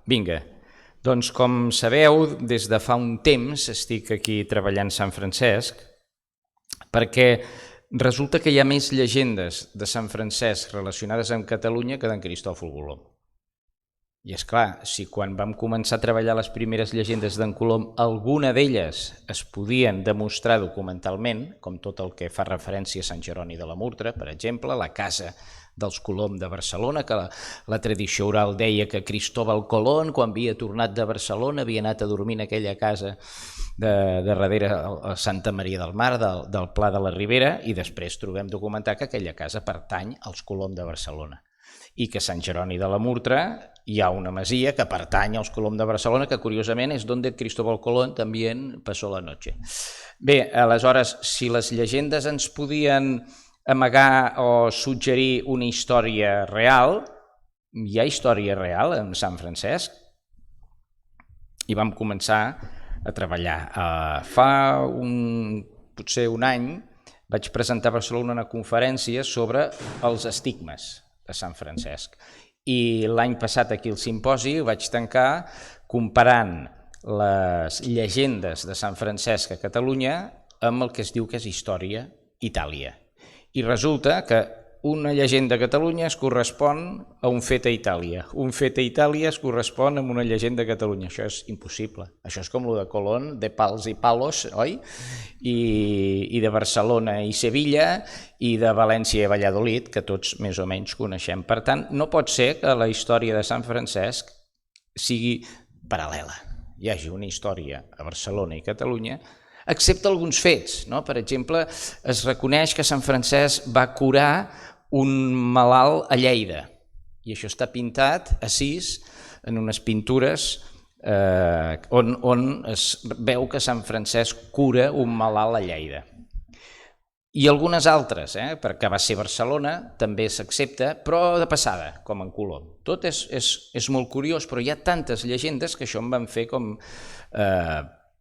Vinga, doncs com sabeu, des de fa un temps estic aquí treballant Sant Francesc perquè resulta que hi ha més llegendes de Sant Francesc relacionades amb Catalunya que d'en Cristòfol Colom. I és clar, si quan vam començar a treballar les primeres llegendes d'en Colom alguna d'elles es podien demostrar documentalment, com tot el que fa referència a Sant Jeroni de la Murtra, per exemple, la casa dels Colom de Barcelona, que la tradició oral deia que Cristóbal Colón, quan havia tornat de Barcelona, havia anat a dormir en aquella casa de darrere a Santa Maria del Mar, del Pla de la Ribera, i després trobem documentar que aquella casa pertany als Colom de Barcelona i que a Sant Jeroni de la Murtra hi ha una masia que pertany als Colom de Barcelona, que curiosament és donde Cristóbal Colón també passó la noche. Bé, aleshores, si les llegendes ens podien amagar o suggerir una història real, hi ha història real en Sant Francesc, i vam començar a treballar. Fa potser un any vaig presentar a Barcelona una conferència sobre els estigmes de Sant Francesc, i l'any passat aquí al simposi vaig tancar comparant les llegendes de Sant Francesc a Catalunya amb el que es diu que és història Itàlia. I resulta que una llegenda a Catalunya es correspon a un fet a Itàlia. Un fet a Itàlia es correspon a una llegenda a Catalunya. Això és impossible. Això és com el de Colón, de pals i palos, oi? I de Barcelona i Sevilla, i de València i Valladolid, que tots més o menys coneixem. Per tant, no pot ser que la història de Sant Francesc sigui paral·lela. Hi hagi una història a Barcelona i Catalunya, excepte alguns fets, no? Per exemple, es reconeix que Sant Francesc va curar un malalt a Lleida, i això està pintat a Sis en unes pintures on es veu que Sant Francesc cura un malalt a Lleida. I algunes altres, perquè va ser Barcelona, també s'accepta, però de passada, com en Colom. Tot és molt curiós, però hi ha tantes llegendes que això em van fer com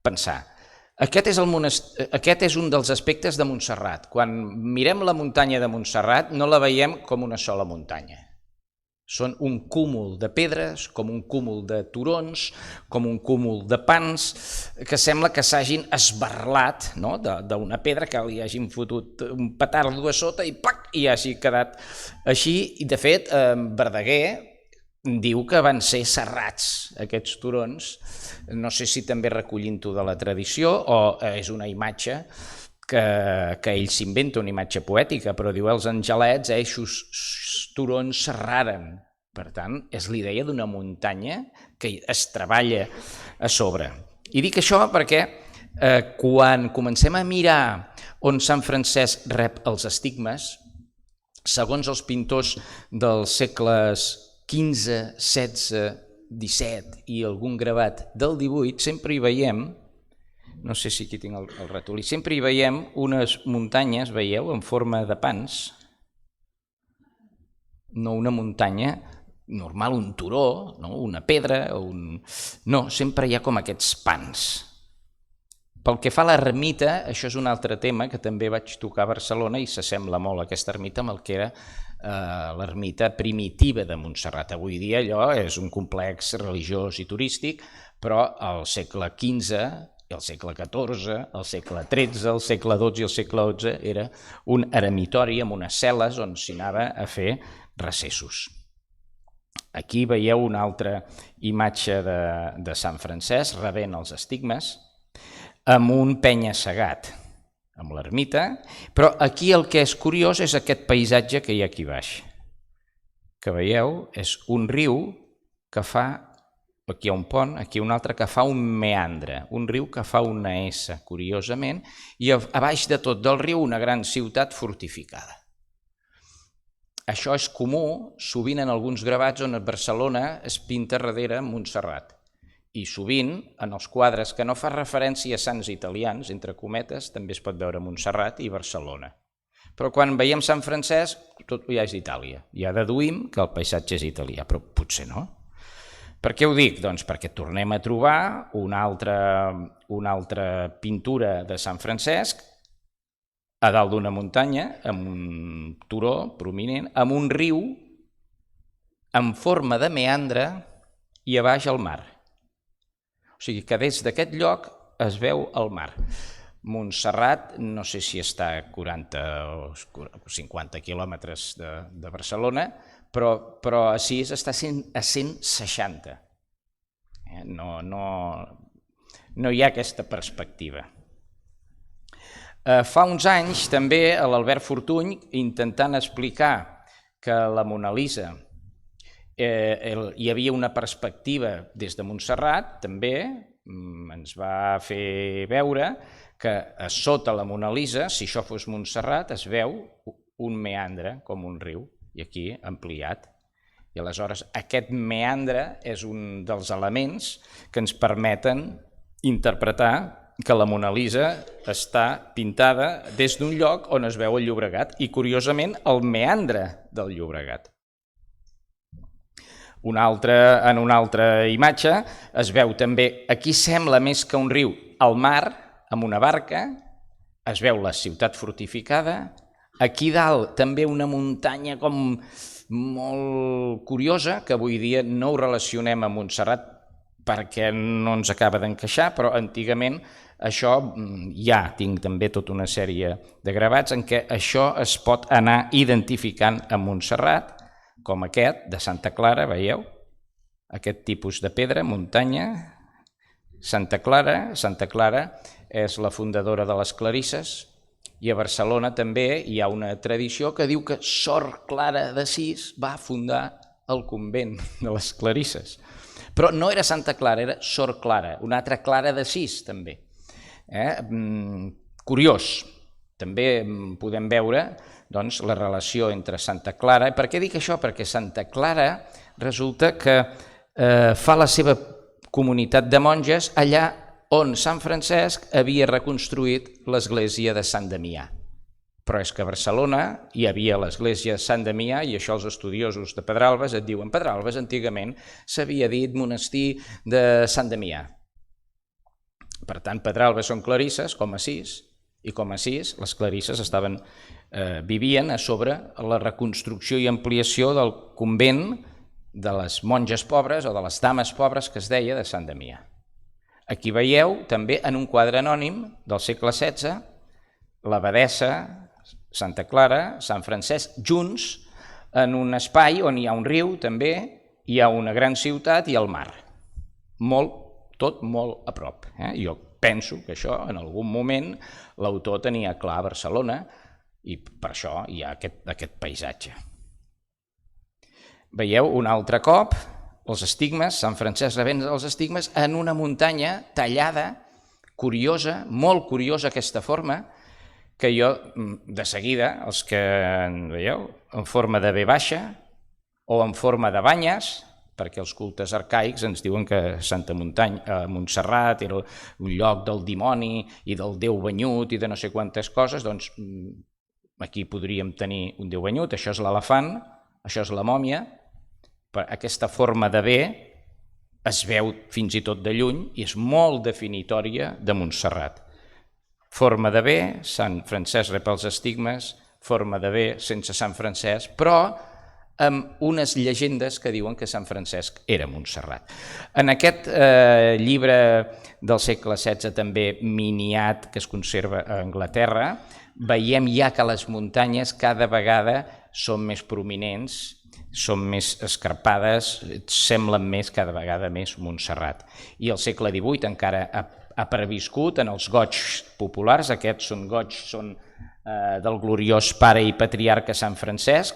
pensar. Aquest és un dels aspectes de Montserrat. Quan mirem la muntanya de Montserrat no la veiem com una sola muntanya. Són un cúmul de pedres, com un cúmul de turons, com un cúmul de pans, que sembla que s'hagin esbarlat d'una pedra, que li hagin fotut un petardo a sota i pac, i hagi quedat així. I de fet, Verdaguer diu que van ser serrats aquests turons, no sé si també recollint-ho de la tradició o és una imatge que ell s'inventa, una imatge poètica, però diu els angelets, aquests turons serraren. Per tant, és la idea d'una muntanya que es treballa a sobre. I dic això perquè quan comencem a mirar on Sant Francesc rep els estigmes, segons els pintors dels segles XV, XVI, XVII i algun gravat del XVIII, sempre hi veiem, no sé si aquí tinc el ratolí, sempre hi veiem unes muntanyes, veieu, en forma de pans, no una muntanya normal, un turó, no? Una pedra, no, sempre hi ha com aquests pans. Pel que fa a l'ermita, això és un altre tema que també vaig tocar a Barcelona i s'assembla molt a aquesta ermita amb el que era l'ermita primitiva de Montserrat. Avui dia allò és un complex religiós i turístic, però al segle XV, el segle XIV, el segle XIII, el segle XII i el segle XI era un eremitori amb unes cel·les on s'hi anava a fer recessos. Aquí veieu una altra imatge de Sant Francesc rebent els estigmes amb un penya-segat, amb l'ermita, però aquí el que és curiós és aquest paisatge que hi ha aquí baix, que veieu, és un riu que fa, aquí hi ha un pont, aquí un altre que fa un meandre, un riu que fa una S, curiosament, i a baix de tot del riu una gran ciutat fortificada. Això és comú, sovint en alguns gravats on a Barcelona es pinta darrere Montserrat, i sovint en els quadres que no fa referència a sants italians, entre cometes, també es pot veure Montserrat i Barcelona. Però quan veiem Sant Francesc, tot ja és Itàlia. Ja deduïm que el paisatge és italià, però potser no. Per què ho dic? Doncs perquè tornem a trobar una altra pintura de Sant Francesc a dalt d'una muntanya, amb un turó prominent, amb un riu en forma de meandre i a baix el mar. O sigui que des d'aquest lloc es veu el mar. Montserrat, no sé si està a 40 o 50 quilòmetres de Barcelona, però Assís està a 160. No hi ha aquesta perspectiva. Fa uns anys també l'Albert Fortuny, intentant explicar que la Mona Lisa hi havia una perspectiva des de Montserrat, també ens va fer veure que a sota la Mona Lisa, si això fos Montserrat, es veu un meandre com un riu, i aquí ampliat. I aleshores aquest meandre és un dels elements que ens permeten interpretar que la Mona Lisa està pintada des d'un lloc on es veu el Llobregat i, curiosament, el meandre del Llobregat. En una altra imatge es veu també, aquí sembla més que un riu, el mar, amb una barca, es veu la ciutat fortificada, aquí dalt també una muntanya com molt curiosa, que avui dia no ho relacionem amb Montserrat perquè no ens acaba d'encaixar, però antigament això ja tinc també tota una sèrie de gravats en què això es pot anar identificant a Montserrat, com aquest de Santa Clara, veieu? Aquest tipus de pedra, muntanya, Santa Clara és la fundadora de les Clarisses, i a Barcelona també hi ha una tradició que diu que Sor Clara d'Assís va fundar el convent de les Clarisses. Però no era Santa Clara, era Sor Clara, una altra Clara d'Assís també. Curiós, també podem veure la relació entre Santa Clara. Per què dic això? Perquè Santa Clara resulta que fa la seva comunitat de monges allà on Sant Francesc havia reconstruït l'església de Sant Damià. Però és que a Barcelona hi havia l'església de Sant Damià i això els estudiosos de Pedralbes et diuen Pedralbes antigament s'havia dit monestir de Sant Damià. Per tant, Pedralbes són clarisses, com Assís, i com Assís, les clarisses vivien a sobre la reconstrucció i ampliació del convent de les monges pobres o de les dames pobres que es deia de Sant Damià. Aquí veieu també en un quadre anònim del segle XVI l'abadessa, Santa Clara, Sant Francesc, junts en un espai on hi ha un riu també, hi ha una gran ciutat i el mar. Tot molt a prop. Jo penso que això en algun moment l'autor tenia clar Barcelona i per això hi ha aquest paisatge. Veieu un altre cop els estigmes, Sant Francesc rebent els estigmes en una muntanya tallada, curiosa, molt curiosa aquesta forma, que jo de seguida, els que veieu, en forma de V baixa o en forma de banyes, perquè els cultes arcaics ens diuen que Santa Montserrat era un lloc del dimoni i del déu banyut i de no sé quantes coses, doncs aquí podríem tenir un déu banyut, això és l'elefant, això és la mòmia, aquesta forma de V es veu fins i tot de lluny i és molt definitòria de Montserrat. Forma de V, Sant Francesc rep els estigmes, forma de V sense Sant Francesc, però amb unes llegendes que diuen que Sant Francesc era Montserrat. En aquest llibre del segle XVI també miniat que es conserva a Anglaterra, veiem ja que les muntanyes cada vegada són més prominents, són més escarpades, semblen més cada vegada més Montserrat. I al segle XVIII encara ha previscut en els goigs populars, aquests són goigs del gloriós pare i patriarca Sant Francesc,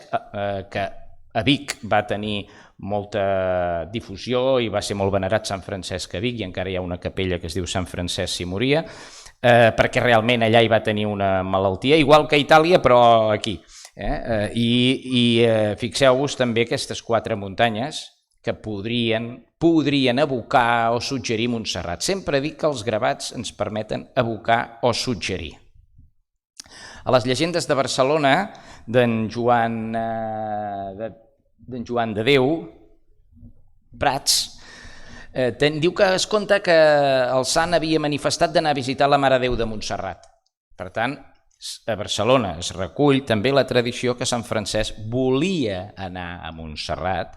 que a Vic va tenir molta difusió i va ser molt venerat Sant Francesc a Vic i encara hi ha una capella que es diu Sant Francesc si moria, perquè realment allà hi va tenir una malaltia, igual que a Itàlia però aquí. I fixeu-vos també aquestes 4 muntanyes que podrien evocar o suggerir Montserrat. Sempre dic que els gravats ens permeten evocar o suggerir. A les llegendes de Barcelona d'en Joan de Déu, Prats, diu que es conta que el sant havia manifestat d'anar a visitar la Mare de Déu de Montserrat. Per tant, a Barcelona es recull també la tradició que Sant Francesc volia anar a Montserrat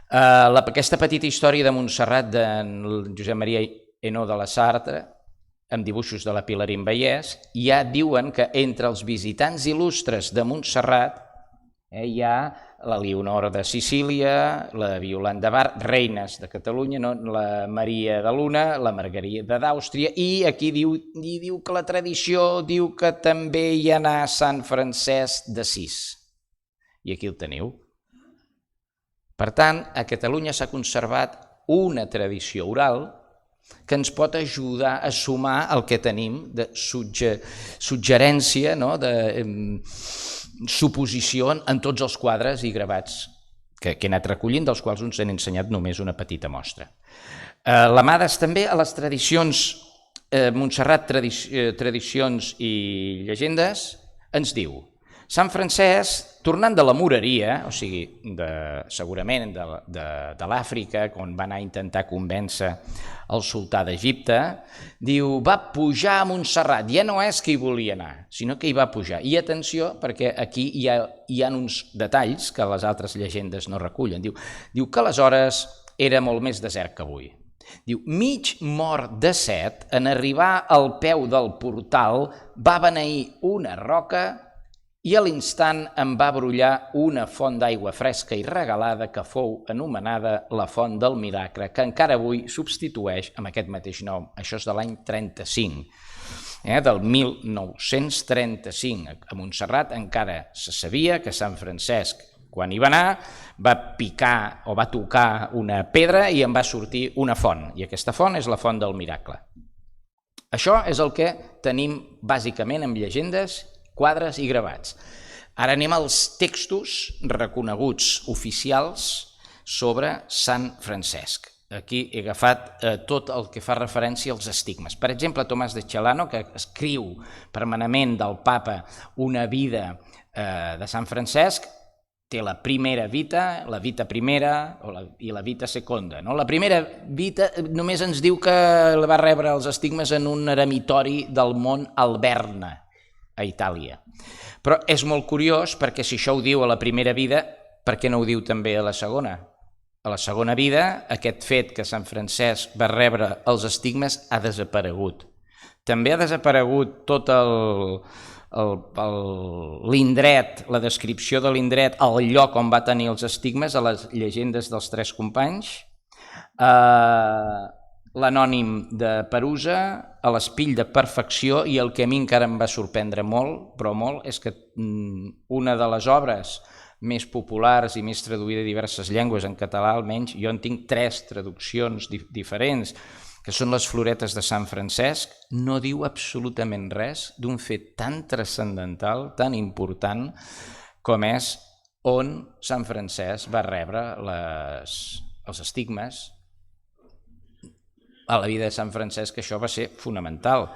Aquesta petita història de Montserrat d'en Josep Maria Henó de la Sartre, amb dibuixos de la Pilarín Vallès, ja diuen que entre els visitants il·lustres de Montserrat hi ha la Leonor de Sicília, la Violant de Bar, reines de Catalunya, la Maria de Luna, la Margarida d'Àustria, i aquí diu que la tradició diu que també hi anà Sant Francesc d'Assís. I aquí el teniu. Per tant, a Catalunya s'ha conservat una tradició oral que ens pot ajudar a sumar el que tenim de suggerència, de suposició en tots els quadres i gravats que he anat recollint, dels quals us he ensenyat només una petita mostra. L'amades també a les tradicions, Montserrat, tradicions i llegendes, ens diu: Sant Francesc, tornant de la moreria, o sigui, segurament de l'Àfrica, on va anar a intentar convèncer el sultà d'Egipte, diu, va pujar a Montserrat. Ja no és que hi volia anar, sinó que hi va pujar. I atenció, perquè aquí hi ha uns detalls que les altres llegendes no recullen. Diu que aleshores era molt més desert que avui. Diu, mig mort de set, en arribar al peu del portal, va beneir una roca i a l'instant en va brollar una font d'aigua fresca i regalada que fou anomenada la Font del Miracle, que encara avui substitueix amb aquest mateix nom. Això és de l'any 35, del 1935. A Montserrat encara se sabia que Sant Francesc, quan hi va anar, va picar o va tocar una pedra i en va sortir una font, i aquesta font és la Font del Miracle. Això és el que tenim bàsicament amb llegendes, quadres i gravats. Ara anem als textos reconeguts oficials sobre Sant Francesc. Aquí he agafat tot el que fa referència als estigmes. Per exemple, Tomàs de Celano, que escriu permanentment del papa una vida de Sant Francesc, té la primera vita, la vita primera i la vita seconda. La primera vita només ens diu que va rebre els estigmes en un eremitori del mont Alberna, a Itàlia. Però és molt curiós perquè si això ho diu a la primera vida, per què no ho diu també a la segona? A la segona vida, aquest fet que Sant Francesc va rebre els estigmes ha desaparegut. També ha desaparegut tot l'indret, la descripció de l'indret, el lloc on va tenir els estigmes a les llegendes dels tres companys, l'anònim de Perusa, a l'espill de perfecció, i el que a mi encara em va sorprendre molt, però molt, és que una de les obres més populars i més traduïda a diverses llengües, en català almenys, jo en tinc 3 traduccions diferents, que són les floretes de Sant Francesc, no diu absolutament res d'un fet tan transcendental, tan important, com és on Sant Francesc va rebre els estigmes. A la vida de Sant Francesc això va ser fonamental.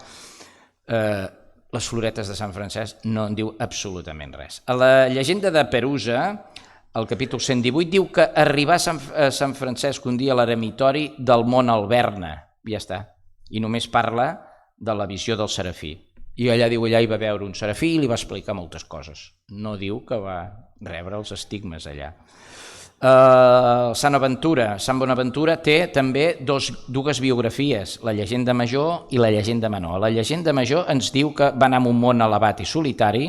Les floretes de Sant Francesc no en diu absolutament res. A la llegenda de Perusa, al capítol 118, diu que arribà a Sant Francesc un dia a l'eremitori del mont Alberna, ja està, i només parla de la visió del serafí. I allà diu, allà hi va veure un serafí i li va explicar moltes coses. No diu que va rebre els estigmes allà. Sant Bonaventura té també dues biografies, la llegenda major i la llegenda menor. La llegenda major ens diu que va anar a un món elevat i solitari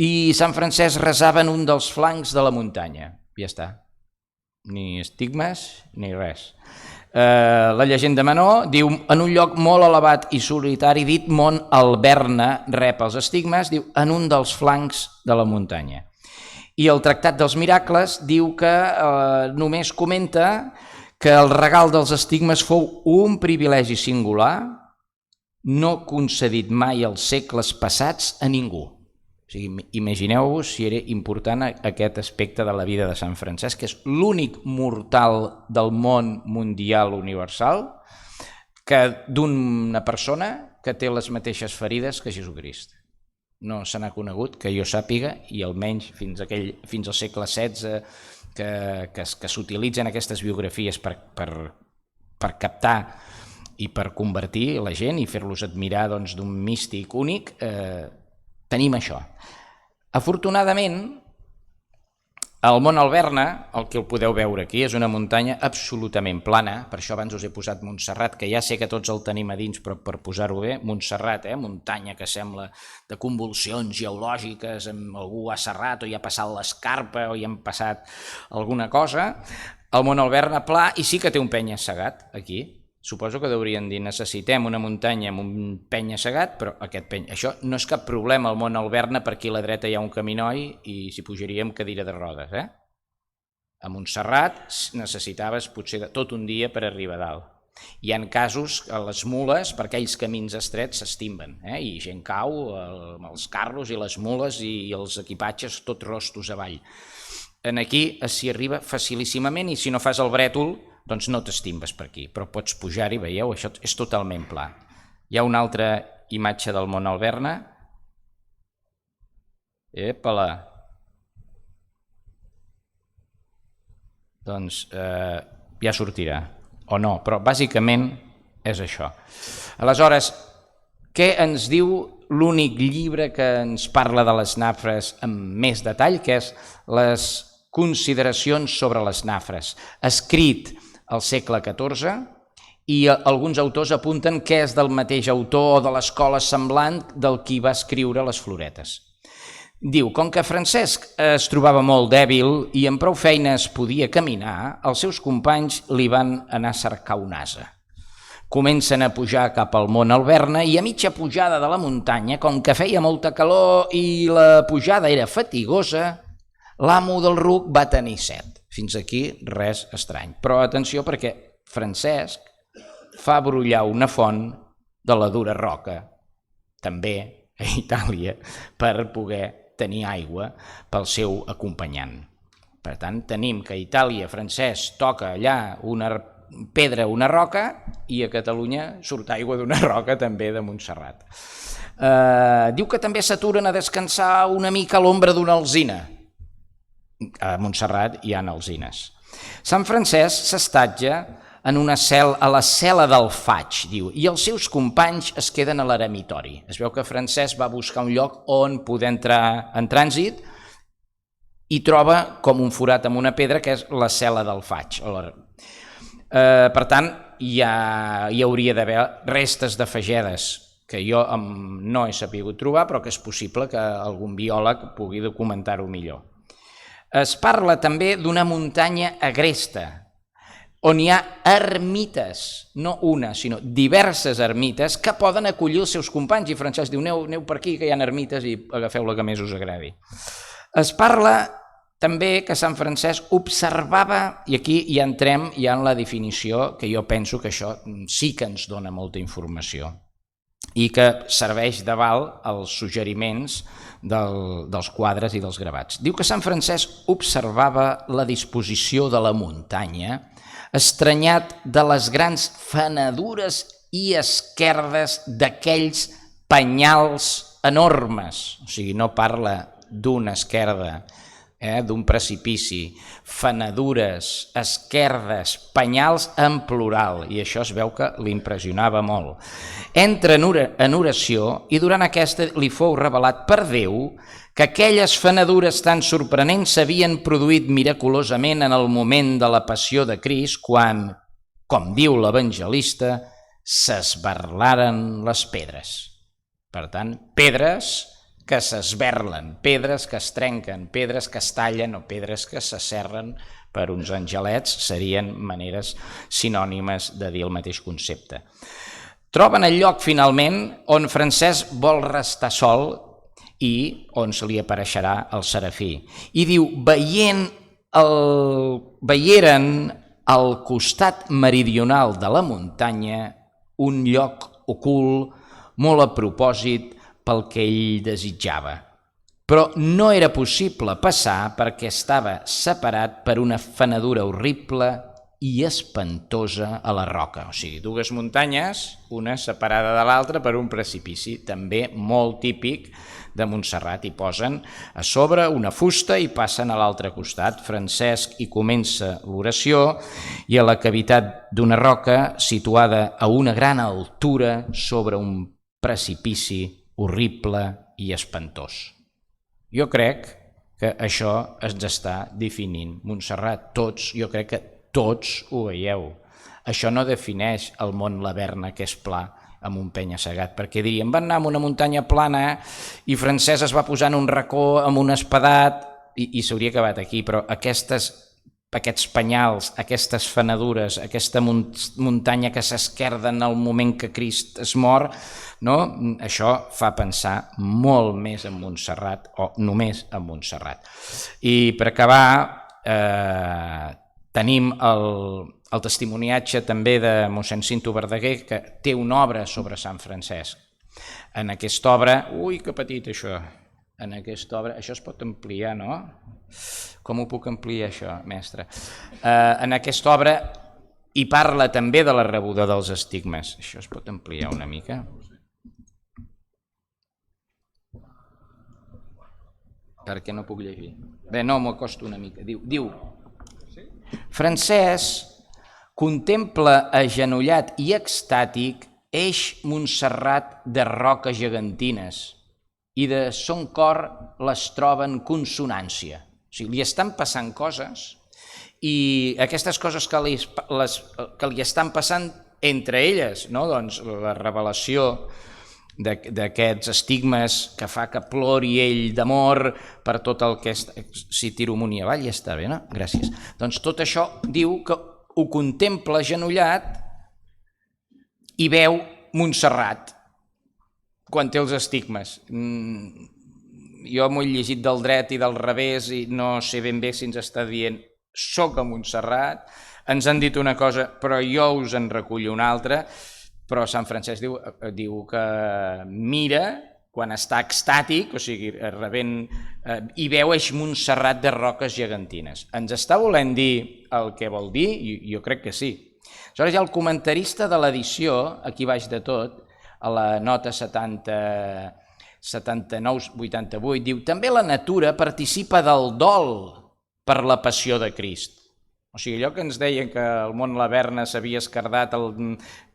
i Sant Francesc resava en un dels flancs de la muntanya. Ja està, ni estigmes ni res. La llegenda menor diu en un lloc molt elevat i solitari dit mont Alberna rep els estigmes, diu en un dels flancs de la muntanya. I el Tractat dels Miracles diu que només comenta que el regal dels estigmes fou un privilegi singular, no concedit mai als segles passats a ningú. O sigui, imagineu-vos si era important aquest aspecte de la vida de Sant Francesc, que és l'únic mortal del món mundial universal d'una persona que té les mateixes ferides que Jesucrist. No se n'ha conegut, que jo sàpiga, i almenys fins al segle XVI que s'utilitzen aquestes biografies per captar i per convertir la gent i fer-los admirar d'un místic únic, tenim això. Afortunadament, El Mont Alberna, el que el podeu veure aquí, és una muntanya absolutament plana, per això abans us he posat Montserrat, que ja sé que tots el tenim a dins, però per posar-ho bé, Montserrat, muntanya que sembla de convulsions geològiques, algú ha serrat o hi ha passat l'escarpa o hi han passat alguna cosa. El Mont Alberna pla i sí que té un penya-segat aquí. Suposo que deurien dir, necessitem una muntanya amb un penya-segat, però això no és cap problema, al Mont Alberna, per aquí a la dreta hi ha un caminoi i s'hi pujaria amb cadira de rodes. A Montserrat necessitaves potser tot un dia per arribar a dalt. Hi ha casos que les mules, per aquells camins estrets, s'estimben, i gent cau, els carros i les mules i els equipatges tots rostos avall. Aquí s'hi arriba facilíssimament i si no fas el brètol, doncs no t'estimbes per aquí, però pots pujar-hi, veieu, això és totalment pla. Hi ha una altra imatge del Mont Alberna. Epa-la! Doncs ja sortirà, o no, però bàsicament és això. Aleshores, què ens diu l'únic llibre que ens parla de les nafres amb més detall, que és les consideracions sobre les nafres, escrit al segle XIV, i alguns autors apunten que és del mateix autor o de l'escola semblant del qui va escriure les floretes. Diu, com que Francesc es trobava molt dèbil i amb prou feines podia caminar, els seus companys li van anar a cercar un ase. Comencen a pujar cap al Mont Alberna i a mitja pujada de la muntanya, com que feia molta calor i la pujada era fatigosa, l'amo del ruc va tenir set. Fins aquí res estrany. Però atenció perquè Francesc fa brollar una font de la dura roca, també a Itàlia, per poder tenir aigua pel seu acompanyant. Per tant, tenim que a Itàlia Francesc toca allà una pedra, una roca, i a Catalunya surt aigua d'una roca també de Montserrat. Diu que també s'aturen a descansar una mica a l'ombra d'una alzina. A Montserrat hi ha alzines. Sant Francesc s'estatja en una a la cel·la del Faig, diu, i els seus companys es queden a l'eremitori. Es veu que Francesc va buscar un lloc on poder entrar en trànsit i troba com un forat amb una pedra que és la cel·la del Faig. Per tant, hi hauria d'haver restes de fagedes que jo no he sabut trobar, però que és possible que algun biòleg pugui documentar-ho millor. Es parla també d'una muntanya agresta, on hi ha ermites, no una, sinó diverses ermites que poden acollir els seus companys, i Francesc diu, aneu per aquí que hi ha ermites i agafeu la que més us agradi. Es parla també que Sant Francesc observava, i aquí ja entrem ja en la definició, que jo penso que això sí que ens dona molta informació, i que serveix d'aval als suggeriments dels quadres i dels gravats. Diu que Sant Francesc observava la disposició de la muntanya, estranyat de les grans fenedures i esquerdes d'aquells penyals enormes. O sigui, no parla d'una esquerda, d'un precipici, fenedures, esquerdes, penyals en plural, i això es veu que l'impressionava molt. Entra en oració i durant aquesta li fou revelat per Déu que aquelles fenedures tan sorprenents s'havien produït miraculosament en el moment de la passió de Crist, quan, com diu l'evangelista, s'esberlaren les pedres. Per tant, pedres que s'esberlen, pedres que es trenquen, pedres que es tallen o pedres que s'asserren per uns angelets serien maneres sinònimes de dir el mateix concepte. Troben el lloc finalment on Francesc vol restar sol i on se li apareixerà el serafí. I diu, veieren al costat meridional de la muntanya un lloc ocult molt a propòsit pel que ell desitjava. Però no era possible passar perquè estava separat per una fenedura horrible i espantosa a la roca. O sigui, dues muntanyes, una separada de l'altra per un precipici, també molt típic de Montserrat. Hi posen a sobre una fusta i passen a l'altre costat. Francesc hi comença l'oració i a la cavitat d'una roca situada a una gran altura sobre un precipici horrible i espantós. Jo crec que això es està definint Montserrat. Tots, jo crec que tots ho veieu. Això no defineix el mont Laverna, que és pla, amb un penya-segat, perquè dirien, van anar a una muntanya plana i Francesc es va posar en un racó amb un espadat i s'hauria acabat aquí, però aquests penyals, aquestes fenedures, aquesta muntanya que s'esquerda en el moment que Crist es mor, no? Això fa pensar molt més en Montserrat, o només en Montserrat. I per acabar, tenim el testimoniatge també de mossèn Cinto Verdaguer, que té una obra sobre Sant Francesc. En aquesta obra, ui, que petit això, en aquesta obra, això es pot ampliar, no? Com ho puc ampliar això, mestre? En aquesta obra hi parla també de la rebuda dels estigmes. Això es pot ampliar una mica? Perquè no puc llegir. Bé, no, m'ho acosto una mica. Diu, Francesc contempla agenollat i extàtic eix Montserrat de roques gegantines i de son cor les troba en consonància. O sigui, li estan passant coses i aquestes coses que li estan passant entre elles, no? Doncs la revelació d'aquests estigmes que fa que plori ell d'amor per tot el que és... Si tiro amunt i avall ja està bé, no? Gràcies. Doncs tot això diu que ho contempla agenollat i veu Montserrat quan té els estigmes. Jo m'ho he llegit del dret i del revés i no sé ben bé si ens està dient soc a Montserrat, ens han dit una cosa però jo us en recullo una altra, però Sant Francesc diu que mira quan està extàtic, o sigui, i veu eix Montserrat de roques gegantines. Ens està volent dir el que vol dir? Jo crec que sí. Aleshores hi ha el comentarista de l'edició, aquí baix de tot, a la nota 79-88, diu també la natura participa del dol per la passió de Crist. O sigui, allò que ens deien que el mont Laverna s'havia esquerdat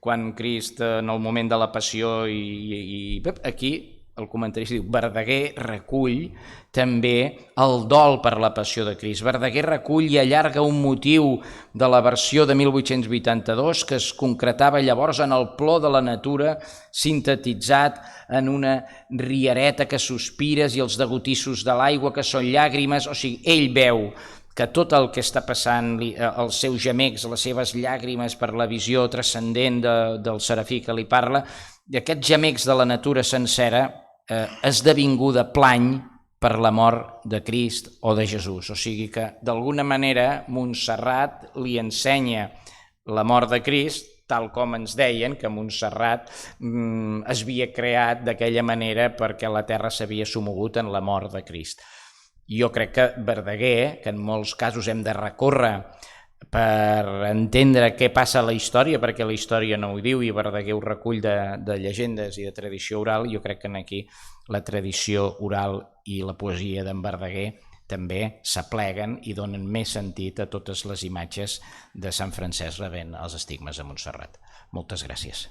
quan Crist, en el moment de la passió, i aquí el comentarista diu Verdaguer recull també el dol per la passió de Crist. Verdaguer recull i allarga un motiu de la versió de 1882 que es concretava llavors en el plor de la natura sintetitzat en una riereta que sospires i els degotissos de l'aigua que són llàgrimes. O sigui, ell veu que tot el que està passant, els seus gemecs, les seves llàgrimes per la visió transcendent del serafí que li parla, i aquests gemecs de la natura sencera esdevinguda plany per la mort de Crist o de Jesús. O sigui que, d'alguna manera, Montserrat li ensenya la mort de Crist, tal com ens deien que Montserrat es havia creat d'aquella manera perquè la terra s'havia somogut en la mort de Crist. Jo crec que Verdaguer, que en molts casos hem de recórrer per entendre què passa a la història, perquè la història no ho diu i Verdaguer ho recull de llegendes i de tradició oral, jo crec que aquí la tradició oral i la poesia d'en Verdaguer també s'apleguen i donen més sentit a totes les imatges de Sant Francesc rebent els estigmes a Montserrat. Moltes gràcies.